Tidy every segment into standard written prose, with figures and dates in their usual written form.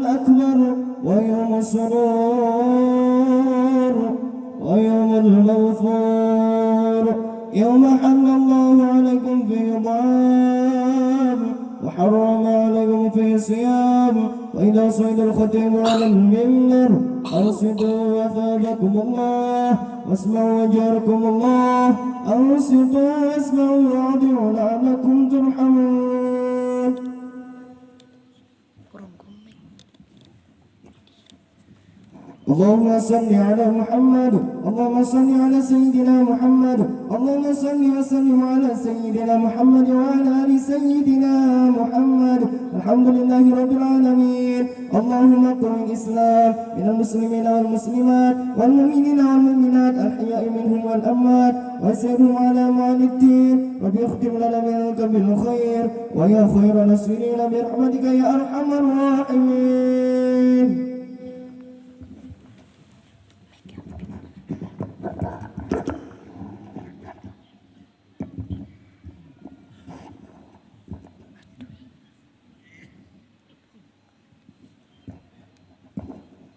الأكبر ويوم السرور ويوم المغفور، يوم حل الله عليكم فيه ضعام وحرم عليكم فيه صيام، وإذا صعد الختيم على المنبر أنصتوا وأثابكم الله واسمعوا وجاركم الله، أنصتوا واسمعوا وأطيعوا لعلكم ترحمون. اللهم صل على محمد، اللهم صل على سيدنا محمد، اللهم صل وسلم على سيدنا محمد وعلى آل سيدنا محمد. الحمد لله رب العالمين. اللهم اقر الإسلام من المسلمين والمسلمات والمؤمنين والمؤمنات الحياء منهم والأموات، وسيرهم على معالي الدين، رب اختم لنا منك بالخير ويا خير ناصرين برحمتك يا أرحم الراحمين.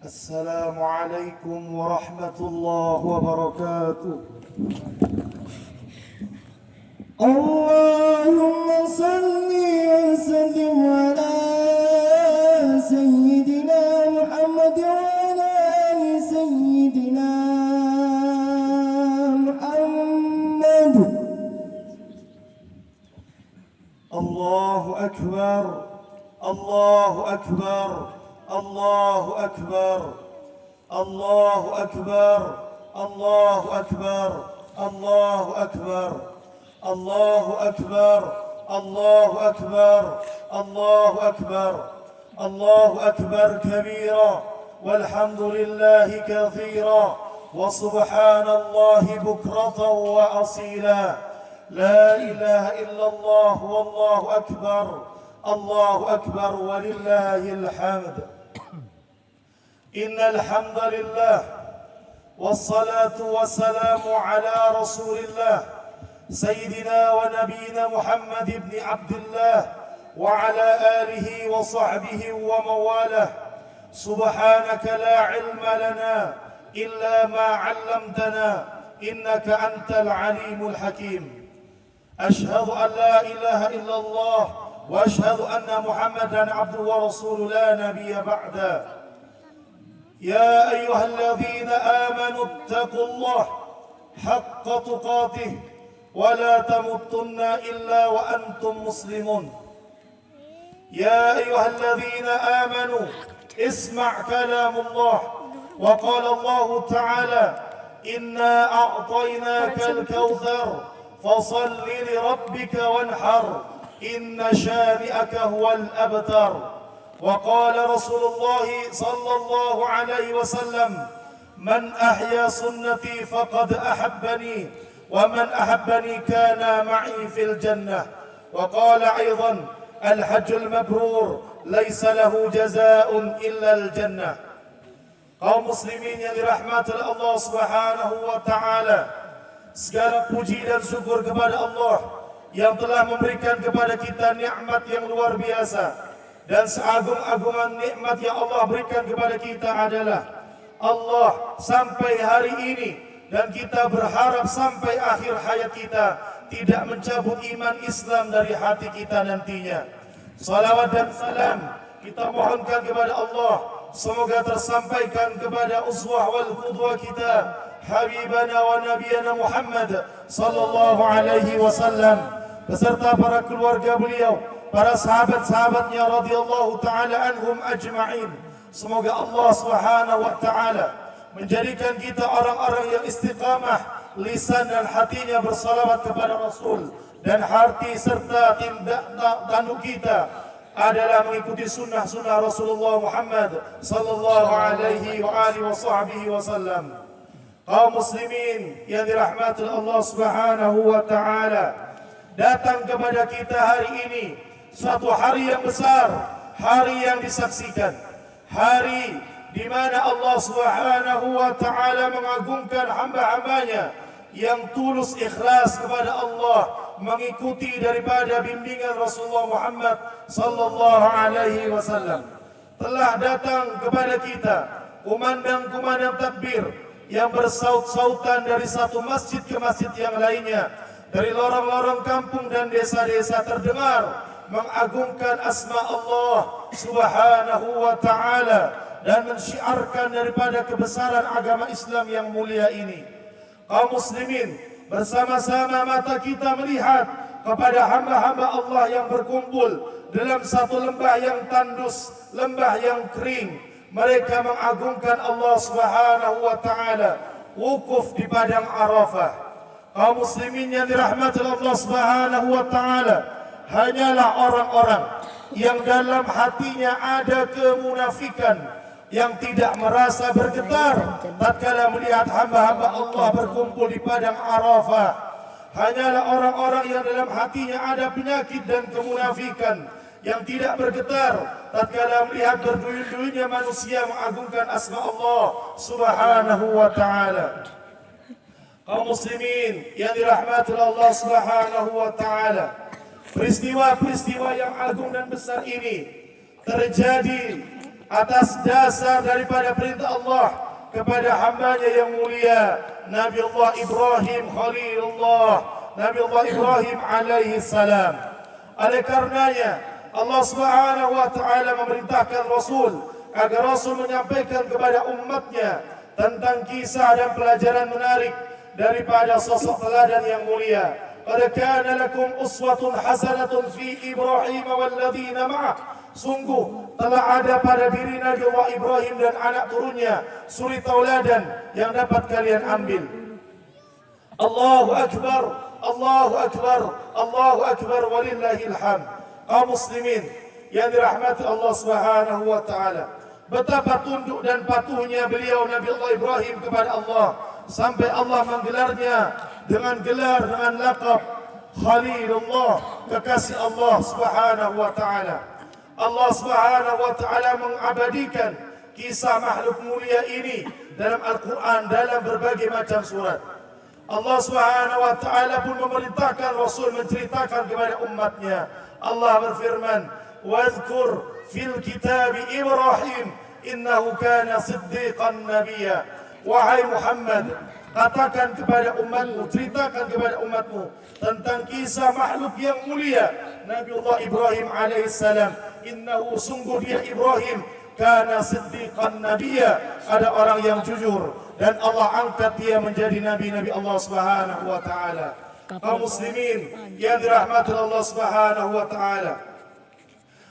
السلام عليكم ورحمة الله وبركاته. اللهم صل وسلم على سيدنا محمد وعلى آل سيدنا محمد. الله أكبر، الله أكبر، الله أكبر، الله أكبر، الله أكبر، الله أكبر، الله أكبر، الله أكبر، الله أكبر، الله أكبر كبيرا، والحمد لله كثيرا، وسبحان الله بكرة وأصيلا. لا إله إلا الله والله أكبر، الله أكبر ولله الحمد. إن الحمد لله والصلاة والسلام على رسول الله سيدنا ونبينا محمد بن عبد الله وعلى آله وصحبه ومواله. سبحانك لا علم لنا إلا ما علمتنا إنك أنت العليم الحكيم. أشهد أن لا إله إلا الله وأشهد أن محمدا عبده ورسوله لا نبي بعده. يا أيها الذين آمنوا اتقوا الله حق تقاته ولا تموتن إلا وأنتم مسلمون. يا أيها الذين آمنوا اسمع كلام الله، وقال الله تعالى: إنا أعطيناك الكوثر فصل لربك وانحر إن شانئك هو الأبتر. وقال رسول الله صلى الله عليه وسلم: من أحيا سنتي فقد أحبني ومن أحبني كان معي في الجنة. وقال أيضا: الحج المبرور ليس له جزاء إلا الجنة. Kaum muslimin yang dirahmati Allah Subhanahu wa taala, segala puji dan syukur kepada Allah yang telah memberikan kepada kita nikmat yang luar biasa. Dan seagung-agungan nikmat yang Allah berikan kepada kita adalah Allah sampai hari ini, dan kita berharap sampai akhir hayat kita tidak mencabut iman Islam dari hati kita nantinya. Salawat dan salam kita mohonkan kepada Allah, semoga tersampaikan kepada uswah wal qudwah kita, habibana wa nabiyana Muhammad sallallahu alaihi wasallam, beserta para keluarga beliau, para sahabat-sahabatnya radhiyallahu taala anhum ajma'in. Semoga Allah Subhanahu wa taala menjadikan kita orang-orang yang istiqamah lisan dan hatinya bersalawat kepada Rasul, dan hati serta tindak tanduk kita adalah mengikuti sunnah-sunnah Rasulullah Muhammad sallallahu alaihi wa alihi wa sahbihi wasallam. Kaum muslimin yang dirahmati Allah Subhanahu wa taala, datang kepada kita hari ini suatu hari yang besar, hari yang disaksikan, hari di mana Allah Subhanahu wa taala mengagungkan hamba-hambanya yang tulus ikhlas kepada Allah, mengikuti daripada bimbingan Rasulullah Muhammad sallallahu alaihi wasallam. telah datang kepada kita kumandang-kumandang takbir yang bersaut-sautan dari satu masjid ke masjid yang lainnya, dari lorong-lorong kampung dan desa-desa terdengar mengagungkan asma Allah Subhanahu wa ta'ala dan mensyiarkan daripada kebesaran agama Islam yang mulia ini. Kaum muslimin, bersama-sama mata kita melihat kepada hamba-hamba Allah yang berkumpul dalam satu lembah yang tandus, lembah yang kering. Mereka mengagungkan Allah Subhanahu wa ta'ala, wukuf di padang Arafah. Kaum muslimin yang dirahmati Allah Subhanahu wa ta'ala, hanyalah orang-orang yang dalam hatinya ada kemunafikan, yang tidak merasa bergetar tatkala melihat hamba-hamba Allah berkumpul di padang Arafah. Hanyalah orang-orang yang dalam hatinya ada penyakit dan kemunafikan, yang tidak bergetar tatkala melihat berduyun-duyunnya manusia mengagungkan asma Allah Subhanahu wa ta'ala. Kaum muslimin yang dirahmati Allah Subhanahu wa ta'ala, peristiwa-peristiwa yang agung dan besar ini terjadi atas dasar daripada perintah Allah kepada hambanya yang mulia Nabi Allah Ibrahim Khalilullah, Nabi Allah Ibrahim alaihi salam. Oleh karenanya Allah Subhanahu wa ta'ala memerintahkan Rasul agar Rasul menyampaikan kepada umatnya tentang kisah dan pelajaran menarik daripada sosok teladan yang mulia. Qad kana lakum uswatun hasanatun fi Ibrahim walladzina ma'ah. Sungguh telah ada pada diri Nabi Allah Ibrahim dan anak turunnya suri tauladan yang dapat kalian ambil. Allahu Akbar, Allahu Akbar, Allahu Akbar, walillahil hamd. Kaum muslimin yang dirahmati Allah Subhanahu wa ta'ala, betapa tunduk dan patuhnya beliau Nabi Allah Ibrahim kepada Allah, sampai Allah menggelarnya dengan gelar, dengan laqab Khalilullah, kekasih Allah Subhanahu wa ta'ala. Allah Subhanahu wa ta'ala mengabadikan kisah makhluk mulia ini dalam Al-Quran dalam berbagai macam surat. Allah Subhanahu wa ta'ala pun memerintahkan Rasul menceritakan kepada umatnya. Allah berfirman, "Wadhkur fil kitab Ibrahim innahu kana siddiqan nabiyya." Wahai Muhammad, katakan kepada umatmu, ceritakan kepada umatmu tentang kisah makhluk yang mulia Nabiullah Ibrahim alaihissalam. Innahu, sungguh dia Ibrahim, kana siddiqan nabiyya, ada orang yang jujur dan Allah angkat dia menjadi nabi-nabi Allah Subhanahu wa ta'ala. Kaum muslimin yang dirahmati Allah Subhanahu wa ta'ala,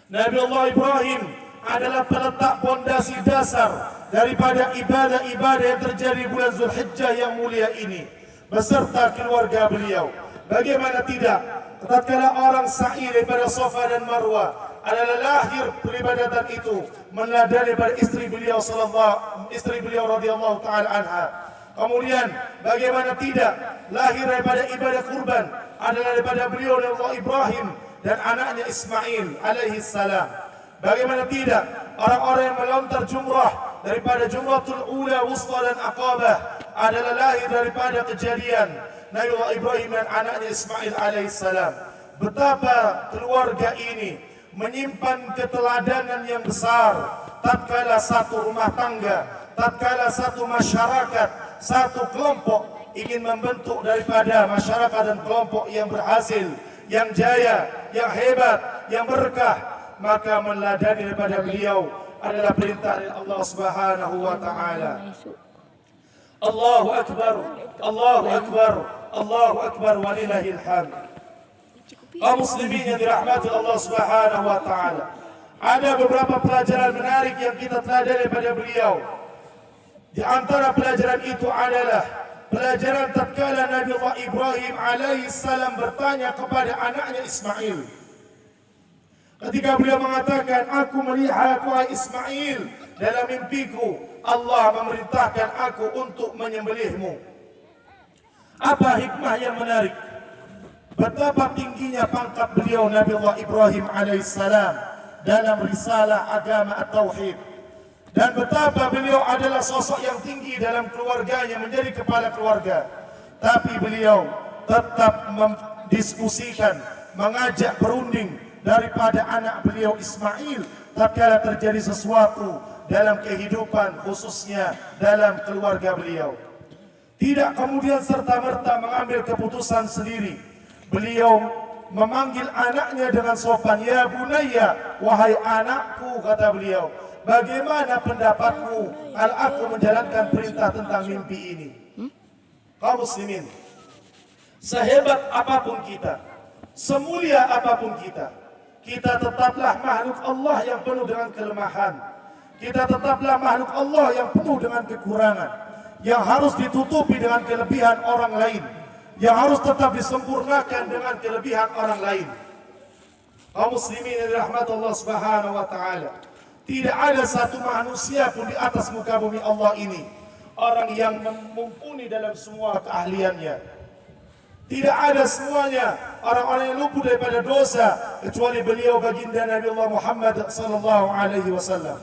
Nabiullah Ibrahim adalah peletak pondasi dasar daripada ibadah-ibadah yang terjadi bulan Zulhijjah yang mulia ini beserta keluarga beliau. Bagaimana tidak, tatkala orang sa'i daripada Safa dan Marwah adalah lahir peribadatan itu meneladani daripada istri beliau radhiyallahu taala anha. Kemudian bagaimana tidak, lahir daripada ibadah kurban adalah daripada beliau Allah Ibrahim dan anaknya Ismail alaihi salam. Bagaimana tidak, orang-orang yang melontar jumrah daripada Jumratul Ula, Wusta dan Aqabah adalah lahir daripada kejadian Nabi Allah Ibrahim dan anaknya Ismail alaihissalam. Betapa keluarga ini menyimpan keteladanan yang besar tatkala satu rumah tangga, tatkala satu masyarakat, satu kelompok ingin membentuk daripada masyarakat dan kelompok yang berhasil, yang jaya, yang hebat, yang berkah, maka meneladani daripada beliau adalah perintah dari Allah Subhanahu wa ta'ala. Allahu Akbar, Allahu Akbar, Allahu Akbar, walillahil hamd. Kaum muslimin yang dirahmati Allah Subhanahu wa ta'ala, ada beberapa pelajaran menarik yang kita teladani daripada beliau. Di antara pelajaran itu adalah pelajaran tatkala Nabi Allah Ibrahim alaihissalam bertanya kepada anaknya Ismail. Ketika beliau mengatakan, "Aku melihat wahai Ismail dalam mimpiku, Allah memerintahkan aku untuk menyembelihmu." Apa hikmah yang menarik? Betapa tingginya pangkat beliau Nabi Allah Ibrahim alaihissalam dalam risalah agama at-tauhid, dan betapa beliau adalah sosok yang tinggi dalam keluarganya, menjadi kepala keluarga. Tapi beliau tetap mendiskusikan, mengajak berunding daripada anak beliau Ismail tatkala terjadi sesuatu dalam kehidupan, khususnya dalam keluarga beliau. Tidak kemudian serta-merta mengambil keputusan sendiri. Beliau memanggil anaknya dengan sopan, "Ya bunayya, wahai anakku," kata beliau, "bagaimana pendapatmu kalau aku menjalankan perintah tentang mimpi ini?" Kaum muslimin, sehebat apapun kita, semulia apapun kita, kita tetaplah makhluk Allah yang penuh dengan kelemahan. Kita tetaplah makhluk Allah yang penuh dengan kekurangan, yang harus ditutupi dengan kelebihan orang lain, yang harus tetap disempurnakan dengan kelebihan orang lain. Kaum muslimin yang dirahmati Allah Subhanahu wa taala, tidak ada satu manusia pun di atas muka bumi Allah ini orang yang mumpuni dalam semua keahliannya. Tidak ada semuanya orang-orang yang luput daripada dosa kecuali beliau baginda Nabi Allah Muhammad sallallahu alaihi wasallam.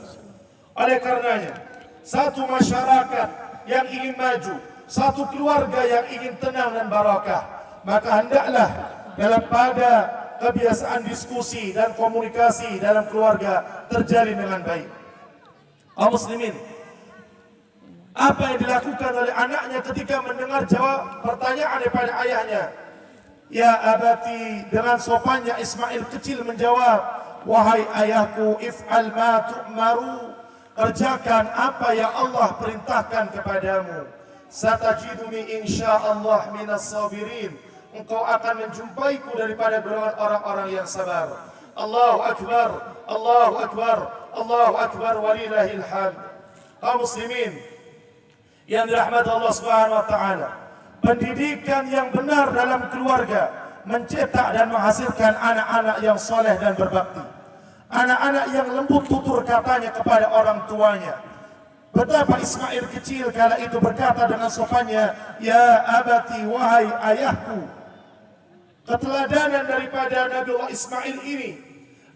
Oleh karenanya, satu masyarakat yang ingin maju, satu keluarga yang ingin tenang dan barakah, maka hendaklah dalam pada kebiasaan diskusi dan komunikasi dalam keluarga terjalin dengan baik. Kaum muslimin, apa yang dilakukan oleh anaknya ketika mendengar jawab pertanyaan daripada ayahnya? "Ya abati," dengan sopannya Ismail kecil menjawab, "Wahai ayahku, if'al ma tu'maru," kerjakan apa yang Allah perintahkan kepadamu. "Satajiduni insyaallah minas sabirin," engkau akan menjumpaiku daripada golongan orang-orang yang sabar. Allahu akbar, Allahu akbar, Allahu akbar, walillahil hamd. Kaum muslimin yang dirahmati Allah Subhanahu wa taala, pendidikan yang benar dalam keluarga mencetak dan menghasilkan anak-anak yang soleh dan berbakti. Anak-anak yang lembut tutur katanya kepada orang tuanya. Betapa Ismail kecil kala itu berkata dengan sopannya, "Ya abati, wahai ayahku." Keteladanan daripada Nabi Allah Ismail ini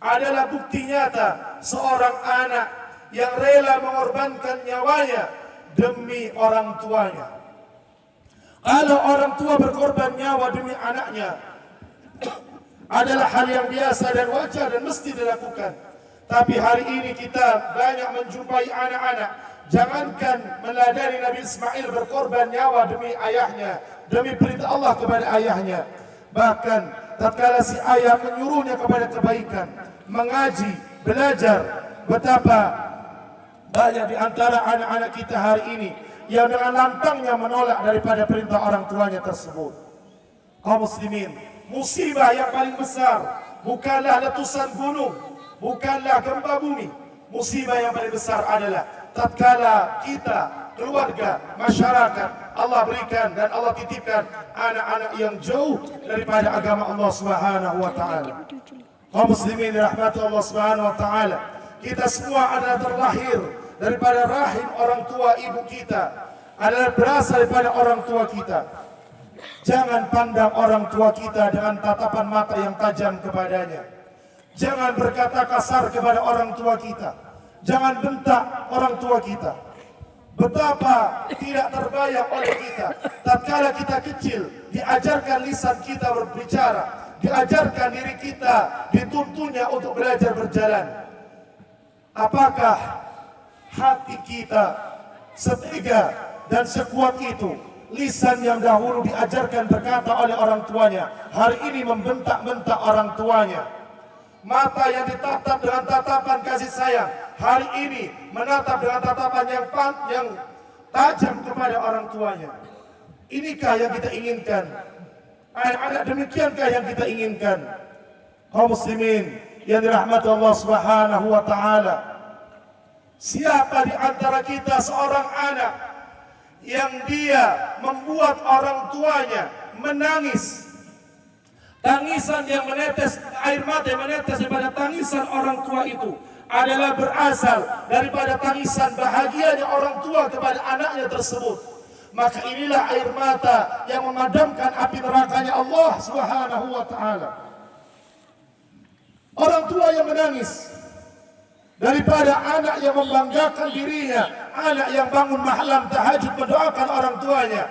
adalah bukti nyata seorang anak yang rela mengorbankan nyawanya demi orang tuanya. Kalau orang tua berkorban nyawa demi anaknya adalah hal yang biasa dan wajar dan mesti dilakukan. Tapi hari ini kita banyak menjumpai anak-anak, jangankan meladani Nabi Ismail berkorban nyawa demi ayahnya, demi perintah Allah kepada ayahnya. Bahkan tatkala si ayah menyuruhnya kepada kebaikan, mengaji, belajar, betapa banyak di antara anak-anak kita hari ini yang dengan lantangnya menolak daripada perintah orang tuanya tersebut. Kaum muslimin, musibah yang paling besar bukanlah letusan gunung, bukanlah gempa bumi. Musibah yang paling besar adalah tatkala kita, keluarga, masyarakat, Allah berikan dan Allah titipkan anak-anak yang jauh daripada agama Allah Subhanahu wa taala. Kaum muslimin rahmat Allah Subhanahu wa taala, kita semua adalah terlahir daripada rahim orang tua ibu kita, adalah berasal daripada orang tua kita. Jangan pandang orang tua kita dengan tatapan mata yang tajam kepadanya. Jangan berkata kasar kepada orang tua kita. Jangan bentak orang tua kita. Betapa tidak terbayang oleh kita tatkala kita kecil diajarkan lisan kita berbicara, diajarkan diri kita dituntunnya untuk belajar berjalan. Apakah hati kita setega dan sekuat itu? Lisan yang dahulu diajarkan berkata oleh orang tuanya, hari ini membentak-bentak orang tuanya. Mata yang ditatap dengan tatapan kasih sayang, hari ini menatap dengan tatapan yang tajam kepada orang tuanya. Inikah yang kita inginkan? Anak-anak demikiankah yang kita inginkan? Kaum muslimin yang dirahmati Allah Subhanahu wa taala, siapa di antara kita seorang anak yang dia membuat orang tuanya menangis, tangisan yang menetes, air mata yang menetes daripada tangisan orang tua itu adalah berasal daripada tangisan bahagianya orang tua kepada anaknya tersebut, maka inilah air mata yang memadamkan api nerakanya Allah Subhanahu wa taala. Orang tua yang menangis daripada anak yang membanggakan dirinya, anak yang bangun malam tahajud mendoakan orang tuanya.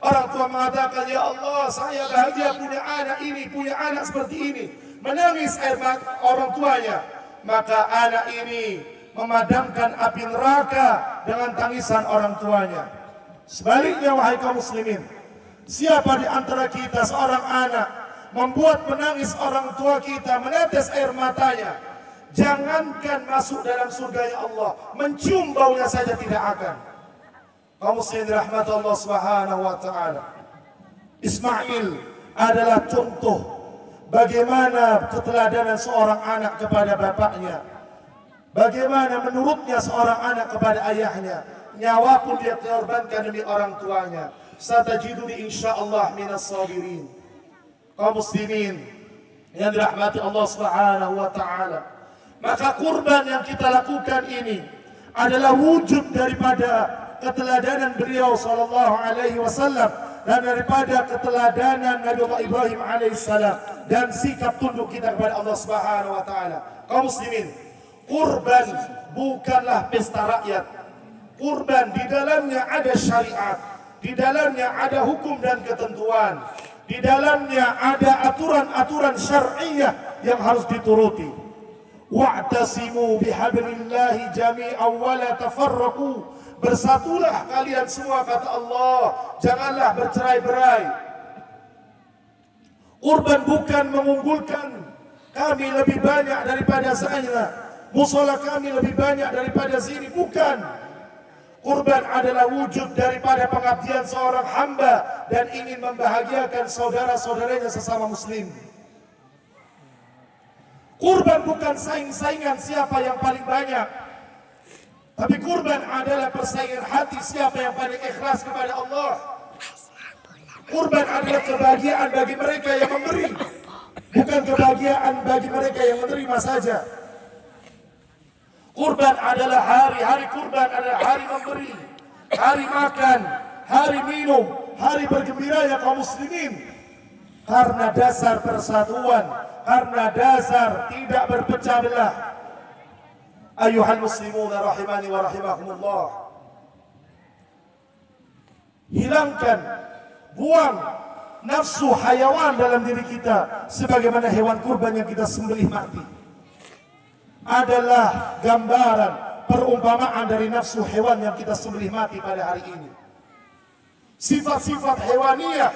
Orang tua mengatakan, "Ya Allah, saya bahagia punya anak ini, punya anak seperti ini." Menangis air mata orang tuanya. maka anak ini memadamkan api neraka dengan tangisan orang tuanya. Sebaliknya wahai kaum muslimin, siapa di antara kita seorang anak membuat menangis orang tua kita, menetes air matanya, jangankan masuk dalam surganya Allah, mencium baunya saja tidak akan. Kaum muslimin rahmat Allah Subhanahu wa taala. Ismail adalah contoh bagaimana keteladanan seorang anak kepada bapaknya. Bagaimana menurutnya seorang anak kepada ayahnya. Nyawa pun dia korbankan demi orang tuanya. Satajiduni insyaallah minas sabirin. Kaum muslimin yang dirahmati Allah Subhanahu wa taala, maka kurban yang kita lakukan ini adalah wujud daripada keteladanan beliau sallallahu alaihi wasallam dan daripada keteladanan Nabi Allah Ibrahim alaihissalam dan sikap tunduk kita kepada Allah Subhanahu wa taala. Kaum muslimin, kurban bukanlah pesta rakyat. Kurban di dalamnya ada syariat, di dalamnya ada hukum dan ketentuan, di dalamnya ada aturan-aturan syar'iyah yang harus dituruti. Wa'tasimu bihablillahi jami'an wa la tafarraqu. Bersatulah kalian semua kata Allah, janganlah bercerai-berai. Kurban bukan mengunggulkan kami lebih banyak daripada sana, musola kami lebih banyak daripada sini, bukan. Kurban adalah wujud daripada pengabdian seorang hamba dan ingin membahagiakan saudara-saudaranya sesama muslim. Kurban bukan saing-saingan siapa yang paling banyak, tapi kurban adalah persaingan hati siapa yang paling ikhlas kepada Allah. Kurban adalah kebahagiaan bagi mereka yang memberi, bukan kebahagiaan bagi mereka yang menerima saja. Kurban adalah hari kurban adalah hari memberi, hari makan, hari minum, hari bergembiranya kaum muslimin. Karena dasar persatuan, karena dasar tidak berpecah belah. Ayuhal muslimun rahimani wa rahimakumullah. Hilangkan, buang nafsu hayawan dalam diri kita, sebagaimana hewan kurban yang kita sembelih mati adalah gambaran perumpamaan dari nafsu hewan yang kita sembelih mati pada hari ini. Sifat-sifat hewaniyah,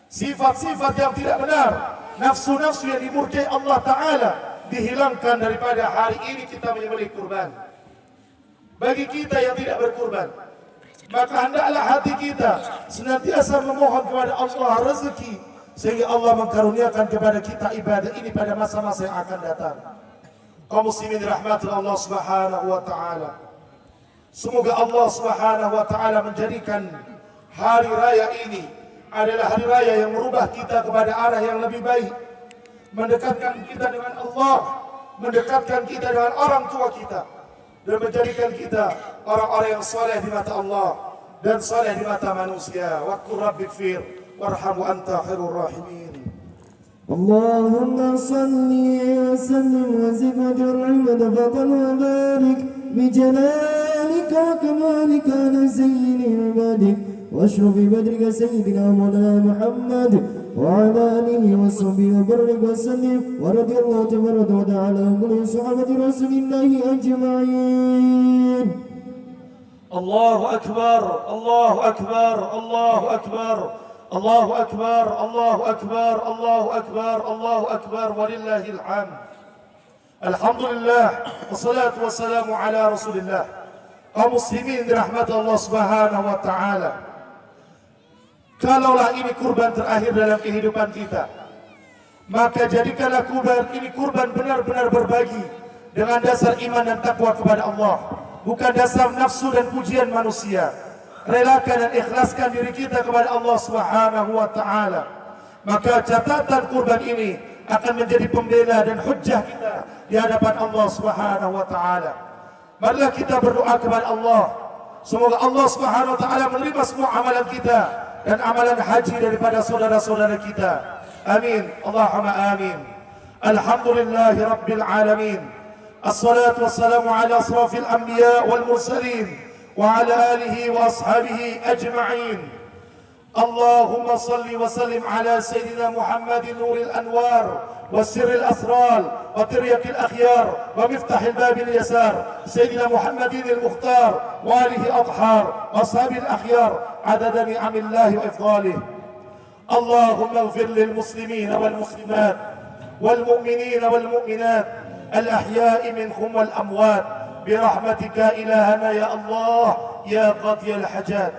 sifat-sifat yang tidak benar, nafsu-nafsu yang dimurkai Allah Ta'ala dihilangkan daripada hari ini kita menyembelih kurban. Bagi kita yang tidak berkurban, maka hendaklah hati kita senantiasa memohon kepada Allah rezeki, sehingga Allah mengkaruniakan kepada kita ibadah ini pada masa-masa yang akan datang. Kaum muslimin dirahmati Allah Subhanahu wa taala. Semoga Allah Subhanahu wa taala menjadikan hari raya ini adalah hari raya yang merubah kita kepada arah yang lebih baik, mendekatkan kita dengan Allah, mendekatkan kita dengan orang tua kita, dan menjadikan kita orang-orang yang saleh di mata Allah dan saleh di mata manusia. Wa qur rabbighfir warhamhu anta khairur rahimin. اللهم صل وسلم وزد وجرم ودفقا وبارك بجلالك وكمالك على سيد عبادك واشرف بدرك سيدنا مولانا محمد وعلى آله وصحبه وبارك وسلم ورضي الله تبارك وتعالى عن كل صحابة رسول الله أجمعين. الله أكبر الله أكبر الله أكبر الله أكبر الله أكبر الله أكبر الله أكبر ولله الحمد. الحمد لله والصلاة والسلام على رسول الله. Kaum muslimin dirahmati Allah Subhanahu wa taala. Kalaulah ini kurban terakhir dalam kehidupan kita, maka jadikanlah kurban ini kurban benar-benar berbagi dengan dasar iman dan takwa kepada Allah, bukan dasar nafsu dan pujian manusia. Relakan dan ikhlaskan diri kita kepada Allah Subhanahu wa taala. Maka catatan kurban ini akan menjadi pembela dan hujjah kita di hadapan Allah Subhanahu wa taala. Marilah kita berdoa kepada Allah, semoga Allah Subhanahu wa taala menerima semua amalan kita dan amalan haji daripada saudara-saudara kita. Amin. Allahumma amin. Alhamdulillahi rabbil alamin. Assalatu wassalamu ala asrafil anbiya wal mursalin wa ala alihi wa ashabihi ajma'in. اللهم صل وسلم على سيدنا محمد نور الأنوار والسر الأسرار وتريك الأخيار ومفتح الباب اليسار سيدنا محمد المختار وآله أطهار وأصحاب الأخيار عدد نعم الله وإفضاله. اللهم اغفر للمسلمين والمسلمات والمؤمنين والمؤمنات الأحياء منهم والأموات برحمتك إلهنا يا الله يا قاضي الحاجات.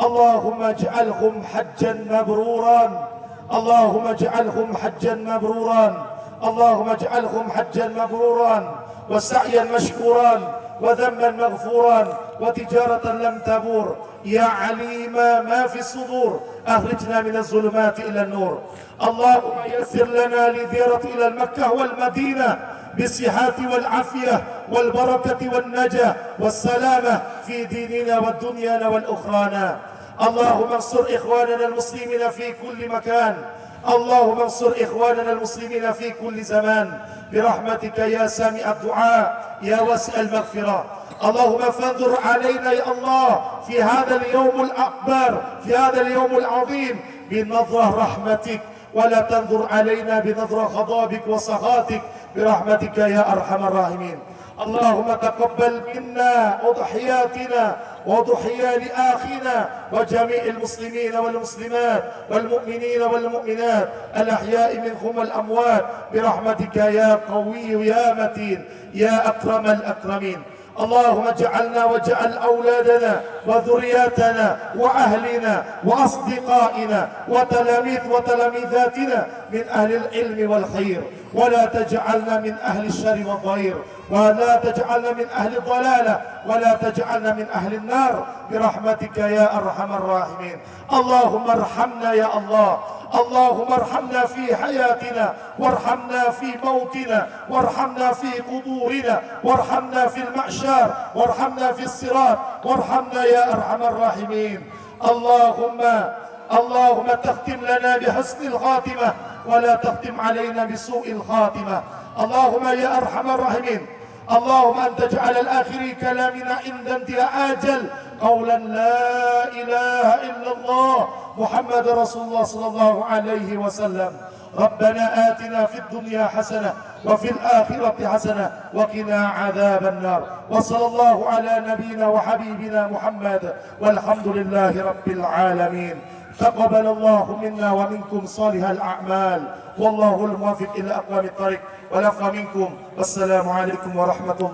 اللهم اجعلهم حجا مبرورا، اللهم اجعلهم حجا مبرورا، اللهم اجعلهم حجا مبرورا وسعيا مشكورا وذنبا مغفورا وتجارة لم تبور. يا عليم ما في الصدور أخرجنا من الظلمات إلى النور. اللهم يسر لنا لزيارة إلى المكة والمدينة بالصحة والعافية والبركة والنجاة والسلامة في ديننا والدنيا والأخرانا. اللهم انصر إخواننا المسلمين في كل مكان، اللهم انصر إخواننا المسلمين في كل زمان برحمتك يا سامع الدعاء يا واسع المغفرة. اللهم فانظر علينا يا الله في هذا اليوم الأكبر، في هذا اليوم العظيم بنظرة رحمتك، ولا تنظر علينا بنظرة غضبك وسخطك برحمتك يا أرحم الراحمين. اللهم تقبل منا وضحياتنا وضحيا لآخنا وجميع المسلمين والمسلمات والمؤمنين والمؤمنات الأحياء منهم والأموات برحمتك يا قوي يا متين يا أكرم الأكرمين. اللهم اجعلنا واجعل أولادنا وذرياتنا وأهلنا وأصدقائنا وتلاميذاتنا من أهل العلم والخير، ولا تجعلنا من أهل الشر والضير، ولا تجعلنا من أهل الضلالة، ولا تجعلنا من أهل النار برحمتك يا أرحم الراحمين. اللهم ارحمنا يا الله، اللهم ارحمنا في حياتنا، وارحمنا في موتنا، وارحمنا في قبورنا، وارحمنا في المعشار، وارحمنا في الصراط، وارحمنا يا أرحم الراحمين. اللهم تختم لنا بحسن الخاتمة ولا تختم علينا بسوء الخاتمة. اللهم يا أرحم الراحمين، اللهم أن تجعل الآخر كلامنا عند انتهاء آجل قولا لا إله إلا الله محمد رسول الله صلى الله عليه وسلم. ربنا آتنا في الدنيا حسنة وفي الآخرة حسنة وقنا عذاب النار. وصلى الله على نبينا وحبيبنا محمد والحمد لله رب العالمين. تقبل الله منا ومنكم صالح الأعمال، والله الموافق إلى أقوام الطريق، والعفو منكم، والسلام عليكم ورحمة الله.